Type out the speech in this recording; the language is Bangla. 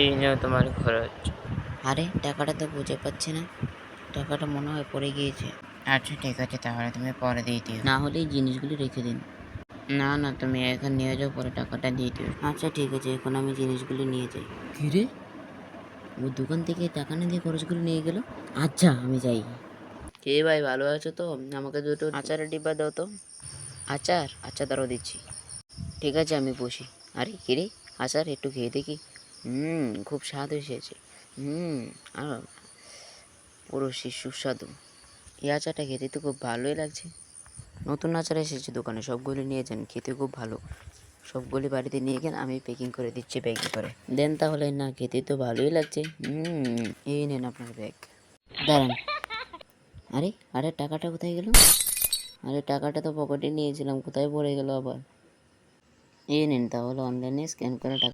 এই নাও তোমার খরচ। আরে টাকাটা তো বুঝে পাচ্ছি না, টাকাটা মনে হয় পড়ে গিয়েছে। আচ্ছা ঠিক আছে, তাহলে তুমি পরে দিয়ে দিও। না হলে এই জিনিসগুলি রেখে দিন। না না, তুমি এখন নিয়ে যাও, পরে টাকাটা দিয়ে দিও। আচ্ছা ঠিক আছে, এখন আমি জিনিসগুলি নিয়ে যাই। কিরে, ও দোকান থেকে টাকা না দিয়ে খরচগুলো নিয়ে গেল। আচ্ছা আমি যাই। কে ভাই, ভালো আছো তো? আমাকে দুটো আচারের ডিব্বা দাও তো। আচার? আচ্ছা দাঁড়াও দিচ্ছি। ঠিক আছে আমি বসি। আরে কিরে, আচার একটু খেয়ে দেখি। খুব স্বাদ এসেছে। আর পুরো সুস্বাদু। এই আচারটা খেতে তো খুব ভালোই লাগছে। নতুন আচার এসেছে দোকানে, সবগুলি নিয়ে যান, খেতে খুব ভালো। সবগুলি বাড়িতে নিয়ে গেলে আমি প্যাকিং করে দিচ্ছি ব্যাগে করে। দেন তাহলে। না, খেতে তো ভালোই লাগছে। এই নেন আপনার ব্যাগ। দাঁড়ান। আরে আরে টাকাটা কোথায় গেল? আরে টাকাটা তো পকেটে নিয়েছিলাম, কোথায় পড়ে গেল আবার? এই নিন, তাহলে অনলাইনে স্ক্যান করে টাকা